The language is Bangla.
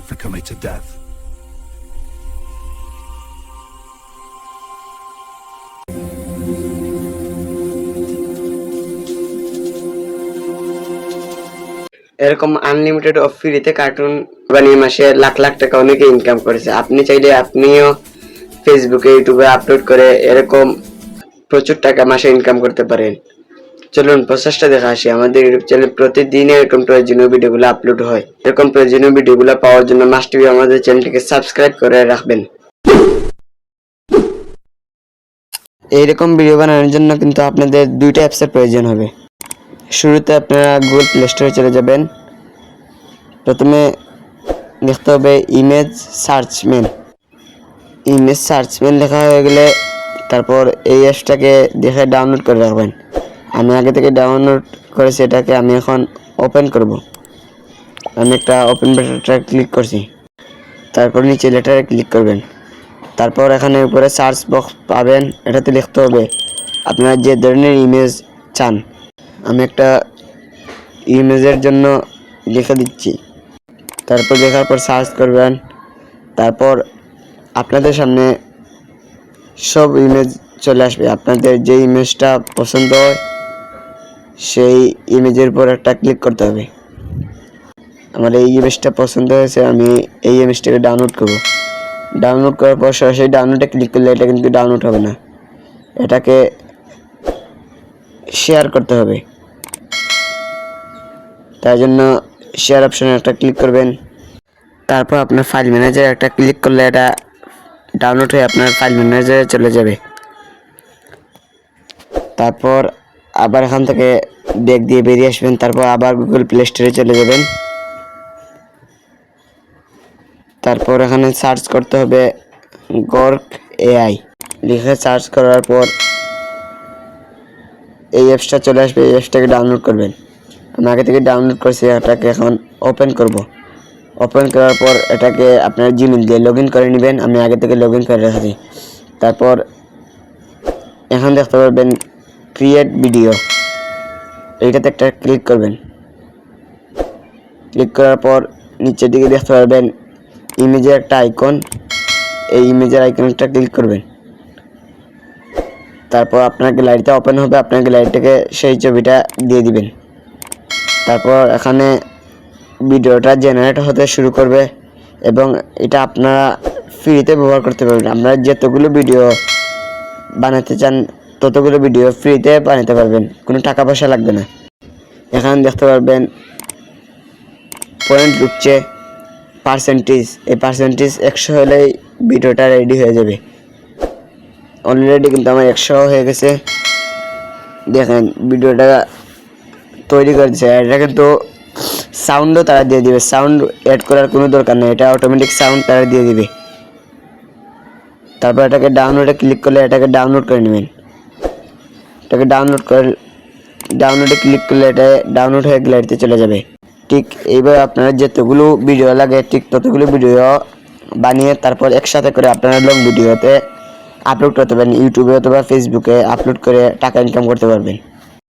for coming to death. এরকম আনলিমিটেড ও ফ্রিতে কার্টুন বানিয়ে মাসে লাখ লাখ টাকা অনেকে ইনকাম করেছে। আপনি চাইলে আপনিও ফেসবুকে ইউটিউবে আপলোড করে এরকম প্রচুর টাকা মাসে ইনকাম করতে পারেন। চলুন প্রসেসটা দেখা আসি। আমাদের ইউটিউব চ্যানেলে প্রতিদিন এরকম প্রয়োজনীয় ভিডিওগুলো আপলোড হয়। এরকম প্রয়োজনীয় ভিডিওগুলো পাওয়ার জন্য মাস্ট বি আমাদের চ্যানেলটিকে সাবস্ক্রাইব করে রাখবেন। এইরকম ভিডিও বানানোর জন্য কিন্তু আপনাদের দুইটা অ্যাপসের প্রয়োজন হবে। শুরুতে আপনারা গুগল প্লে স্টোরে চলে যাবেন। প্রথমে লিখতে হবে ইমেজ সার্চম্যান। ইমেজ সার্চম্যান লেখা হয়ে গেলে তারপর এই অ্যাপসটাকে দেখে ডাউনলোড করে রাখবেন। আমি আগে থেকে ডাউনলোড করেছি, এটাকে আমি এখন ওপেন করব। আমি একটা ওপেন বাটনটা ক্লিক করছি, তারপর নিচে লেটারে ক্লিক করবেন। তারপর এখানে উপরে সার্চ বক্স পাবেন, এটাতে লিখতে হবে আপনারা যে ধরনের ইমেজ চান। আমি একটা ইমেজের জন্য লিখে দিচ্ছি। তারপর লেখার পর সার্চ করবেন। তারপর আপনাদের সামনে সব ইমেজ চলে আসবে। আপনাদের যে ইমেজটা পছন্দ হয় সেই ইমেজের উপর একটা ক্লিক করতে হবে। আমার এই ইমেজটা পছন্দ হয়েছে, আমি এই ইমেজটাকে ডাউনলোড করব। ডাউনলোড করার পর সরাসরি ডাউনলোডে ক্লিক করলে এটা কিন্তু ডাউনলোড হবে না, এটাকে শেয়ার করতে হবে। তাই জন্য শেয়ার অপশনে একটা ক্লিক করবেন। তারপর আপনার ফাইল ম্যানেজারে একটা ক্লিক করলে এটা ডাউনলোড হয়ে আপনার ফাইল ম্যানেজারে চলে যাবে। তারপর আবার এখান থেকে ব্যাক দিয়ে বেরিয়ে আসবেন। তারপর আবার গুগল প্লে স্টোরে চলে যাবেন। তারপর এখানে সার্চ করতে হবে গর্ক এআই লিখে সার্চ করার পর এই অ্যাপসটা চলে আসবে। এই অ্যাপসটাকে ডাউনলোড করবেন। আমি আগে থেকে ডাউনলোড করেছি, এটাকে এখন ওপেন করব। ওপেন করার পর এটাকে আপনার জিমেইল দিয়ে লগ ইন করে নেবেন। আমি আগে থেকে লগ ইন করে রেখেছি। তারপর এখন দেখতে পারবেন ক্রিয়েট ভিডিও, এইটাতে একটা ক্লিক করবেন। ক্লিক করার পর নিচের দিকে দেখতে পারবেন ইমেজের একটা আইকন, এই ইমেজের আইকনটা ক্লিক করবেন। তারপর আপনার গ্যালারিটা ওপেন হবে, আপনার গ্যালারিটাকে সেই ছবিটা দিয়ে দিবেন। তারপর এখানে ভিডিওটা জেনারেট হতে শুরু করবে এবং এটা আপনারা ফ্রিতে ব্যবহার করতে পারবেন। আপনারা যতগুলো ভিডিও বানাতে চান ততগুলো ভিডিও ফ্রিতে বানাতে পারবেন, কোনো টাকা পয়সা লাগবে না। এখানে দেখতে পারবেন পয়েন্ট ঢুকছে পার্সেন্টেজ, এই পার্সেন্টেজ 100 হলেই ভিডিওটা রেডি হয়ে যাবে। অলরেডি কিন্তু আমার 100 হয়ে গেছে। দেখেন ভিডিওটা তৈরি করেছে। এটা কিন্তু সাউন্ডও তারা দিয়ে দিবে, সাউন্ড অ্যাড করার কোনো দরকার নেই, এটা অটোমেটিক সাউন্ড তারা দিয়ে দিবে। তারপর এটাকে ডাউনলোডে ক্লিক করলে এটাকে ডাউনলোড করে নেবেন। এটাকে ডাউনলোডে ক্লিক করলে এটা ডাউনলোড হয়ে গ্যালারিতে চলে যাবে। ঠিক এইভাবে আপনারা যতগুলো ভিডিও লাগে ঠিক ততগুলো ভিডিও বানিয়ে তারপর একসাথে করে আপনারা লং ভিডিওতে আপলোড করতে পারেন। ইউটিউবে অথবা ফেসবুকে আপলোড করে টাকা ইনকাম করতে পারবেন।